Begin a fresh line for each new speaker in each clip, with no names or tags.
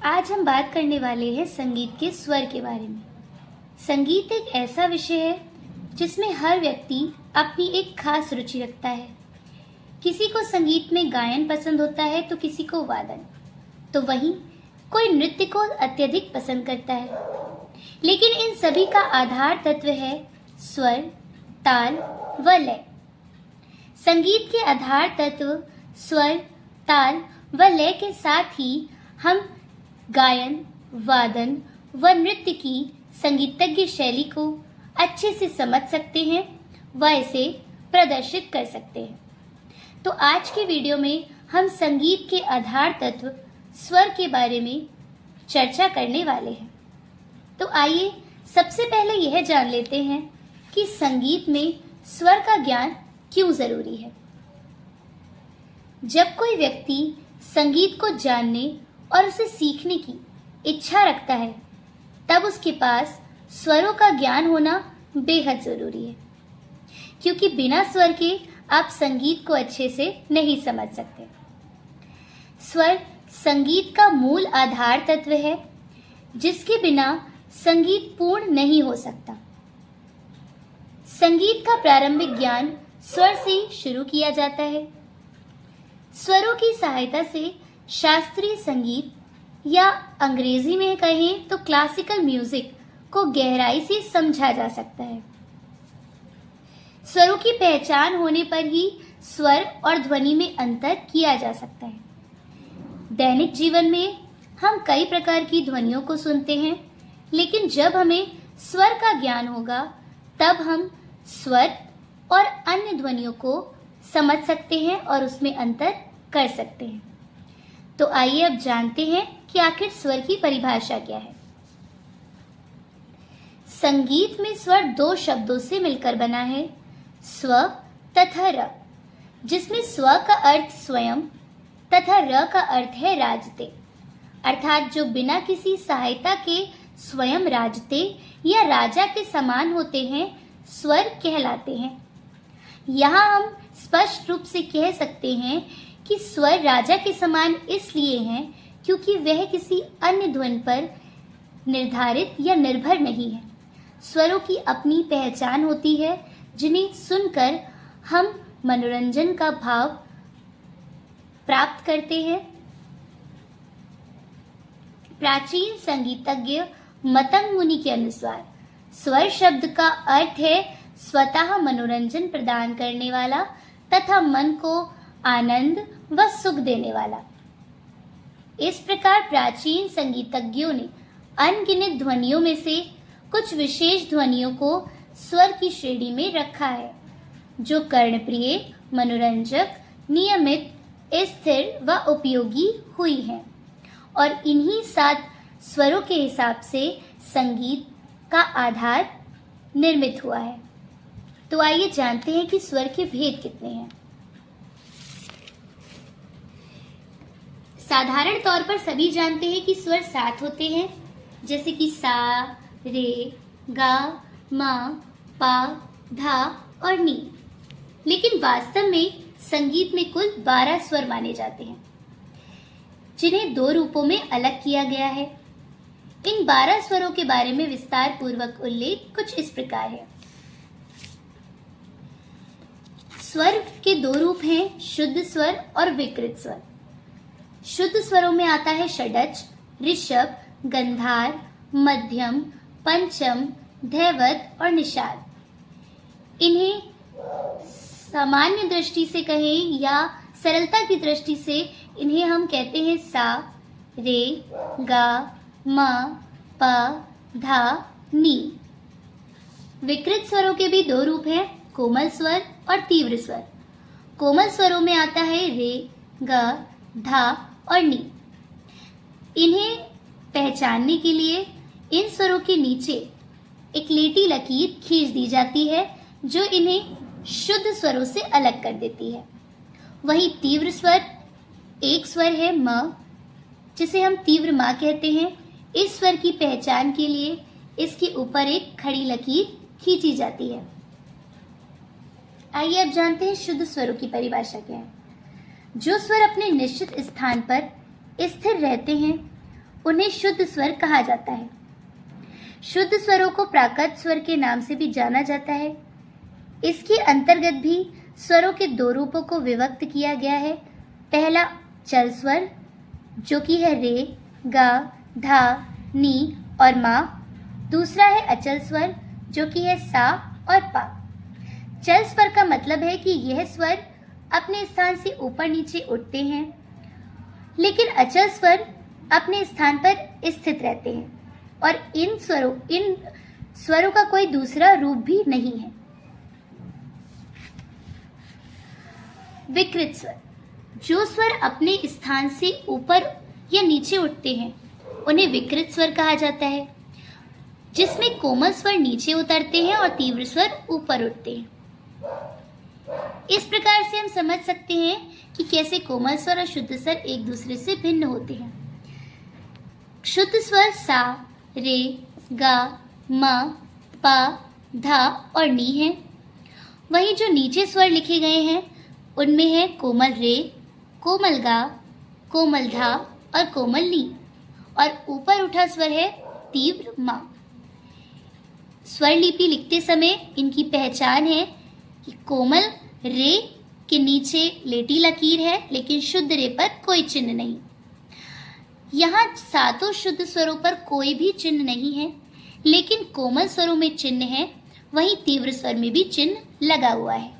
आज हम बात करने वाले हैं संगीत के स्वर के बारे में। संगीत एक ऐसा विषय है जिसमें हर व्यक्ति अपनी एक खास रुचि रखता है। किसी को संगीत में गायन पसंद होता है तो किसी को वादन, तो वहीं कोई नृत्य को अत्यधिक पसंद करता है। लेकिन इन सभी का आधार तत्व है स्वर, ताल व लय। संगीत के आधार तत्व स्वर, ताल व लय के साथ ही हम गायन, वादन व नृत्य की संगीतज्ञ शैली को अच्छे से समझ सकते हैं व इसे प्रदर्शित कर सकते हैं। तो आज के वीडियो में हम संगीत के आधार तत्व स्वर के बारे में चर्चा करने वाले हैं। तो आइए सबसे पहले यह जान लेते हैं कि संगीत में स्वर का ज्ञान क्यों जरूरी है। जब कोई व्यक्ति संगीत को जानने और उसे सीखने की इच्छा रखता है, तब उसके पास स्वरों का ज्ञान होना बेहद जरूरी है, क्योंकि बिना स्वर के आप संगीत को अच्छे से नहीं समझ सकते। स्वर संगीत का मूल आधार तत्व है, जिसके बिना संगीत पूर्ण नहीं हो सकता। संगीत का प्रारंभिक ज्ञान स्वर से शुरू किया जाता है। स्वरों की सहायता से शास्त्रीय संगीत या अंग्रेजी में कहें तो क्लासिकल म्यूजिक को गहराई से समझा जा सकता है। स्वरों की पहचान होने पर ही स्वर और ध्वनि में अंतर किया जा सकता है। दैनिक जीवन में हम कई प्रकार की ध्वनियों को सुनते हैं, लेकिन जब हमें स्वर का ज्ञान होगा तब हम स्वर और अन्य ध्वनियों को समझ सकते हैं और उसमें अंतर कर सकते हैं। तो आइए अब जानते हैं कि आखिर स्वर की परिभाषा क्या है। संगीत में स्वर दो शब्दों से मिलकर बना है, स्व तथा र, जिसमें स्व का अर्थ स्वयं तथा र का अर्थ है राजते, अर्थात जो बिना किसी सहायता के स्वयं राजते या राजा के समान होते हैं, स्वर कहलाते हैं। यहाँ हम स्पष्ट रूप से कह सकते हैं कि स्वर राजा के समान इसलिए हैं क्योंकि वह किसी अन्य ध्वनि पर निर्धारित या निर्भर नहीं है। स्वरों की अपनी पहचान होती है, जिन्हें सुनकर हम मनोरंजन का भाव प्राप्त करते हैं। प्राचीन संगीतज्ञ मतंग मुनि के अनुसार स्वर शब्द का अर्थ है स्वतः मनोरंजन प्रदान करने वाला तथा मन को आनंद व सुख देने वाला। इस प्रकार प्राचीन संगीतज्ञों ने अनगिनत ध्वनियों में से कुछ विशेष ध्वनियों को स्वर की श्रेणी में रखा है, जो कर्णप्रिय, मनोरंजक, नियमित, स्थिर व उपयोगी हुई हैं, और इन्हीं 7 स्वरों के हिसाब से संगीत का आधार निर्मित हुआ है। तो आइए जानते हैं कि स्वर के भेद कितने हैं। साधारण तौर पर सभी जानते हैं कि स्वर 7 होते हैं, जैसे कि सा, रे, गा, मा, पा, धा और नी। लेकिन वास्तव में संगीत में कुल 12 स्वर माने जाते हैं, जिन्हें 2 रूपों में अलग किया गया है। इन 12 स्वरों के बारे में विस्तार पूर्वक उल्लेख कुछ इस प्रकार है। स्वर के 2 रूप हैं, शुद्ध स्वर और विकृत स्वर। शुद्ध स्वरों में आता है षडज, ऋषभ, गंधार, मध्यम, पंचम, धैवत और निषाद। इन्हें सामान्य दृष्टि से कहें या सरलता की दृष्टि से इन्हें हम कहते हैं सा, रे, गा, मा, पा, धा, नी। विकृत स्वरों के भी 2 रूप हैं, कोमल स्वर और तीव्र स्वर। कोमल स्वरों में आता है रे, गा, धा और नी। इन्हें पहचानने के लिए इन स्वरों के नीचे एक लेटी लकीर खींच दी जाती है, जो इन्हें शुद्ध स्वरों से अलग कर देती है। वहीं तीव्र स्वर एक स्वर है म, जिसे हम तीव्र माँ कहते हैं। इस स्वर की पहचान के लिए इसके ऊपर एक खड़ी लकीर खींची जाती है। आइए अब जानते हैं शुद्ध स्वरों की परिभाषा क्या है। जो स्वर अपने निश्चित स्थान पर स्थिर रहते हैं उन्हें शुद्ध स्वर कहा जाता है। शुद्ध स्वरों को प्राकृत स्वर के नाम से भी जाना जाता है। इसके अंतर्गत भी स्वरों के दो रूपों को विभक्त किया गया है। पहला चल स्वर जो कि है रे, गा, धा, नी और मा। दूसरा है अचल स्वर जो कि है सा और पा। चल स्वर का मतलब है कि यह स्वर अपने स्थान से ऊपर नीचे उठते हैं, लेकिन अचल स्वर अपने स्थान पर स्थित रहते हैं और इन स्वरों का कोई दूसरा रूप भी नहीं है। विकृत स्वर, जो स्वर अपने स्थान से ऊपर या नीचे उठते हैं उन्हें विकृत स्वर कहा जाता है, जिसमें कोमल स्वर नीचे उतरते हैं और तीव्र स्वर ऊपर उठते हैं। इस प्रकार से हम समझ सकते हैं कि कैसे कोमल स्वर और शुद्ध स्वर एक दूसरे से भिन्न होते हैं। शुद्ध स्वर सा, रे, गा, मा, पा, धा और नी हैं। वहीं जो नीचे स्वर लिखे गए हैं उनमें है कोमल रे, कोमल गा, कोमल धा और कोमल नी, और ऊपर उठा स्वर है तीव्र मा। स्वर लिपि लिखते समय इनकी पहचान है कि कोमल रे के नीचे लेटी लकीर है, लेकिन शुद्ध रे पर कोई चिन्ह नहीं। यहाँ सातों शुद्ध स्वरों पर कोई भी चिन्ह नहीं है, लेकिन कोमल स्वरों में चिन्ह है, वहीं तीव्र स्वर में भी चिन्ह लगा हुआ है।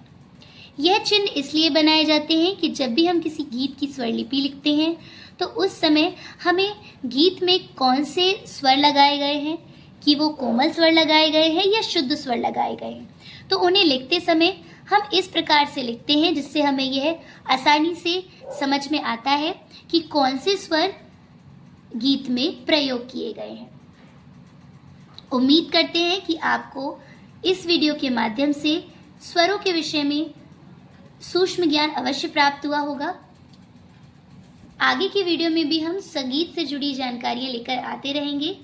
यह चिन्ह इसलिए बनाए जाते हैं कि जब भी हम किसी गीत की स्वर लिपि लिखते हैं तो उस समय हमें गीत में कौन से स्वर लगाए गए हैं, कि वो कोमल स्वर लगाए गए हैं या शुद्ध स्वर लगाए गए हैं, तो उन्हें लिखते समय हम इस प्रकार से लिखते हैं जिससे हमें यह आसानी से समझ में आता है कि कौन से स्वर गीत में प्रयोग किए गए हैं। उम्मीद करते हैं कि आपको इस वीडियो के माध्यम से स्वरों के विषय में सूक्ष्म ज्ञान अवश्य प्राप्त हुआ होगा। आगे की वीडियो में भी हम संगीत से जुड़ी जानकारियां लेकर आते रहेंगे।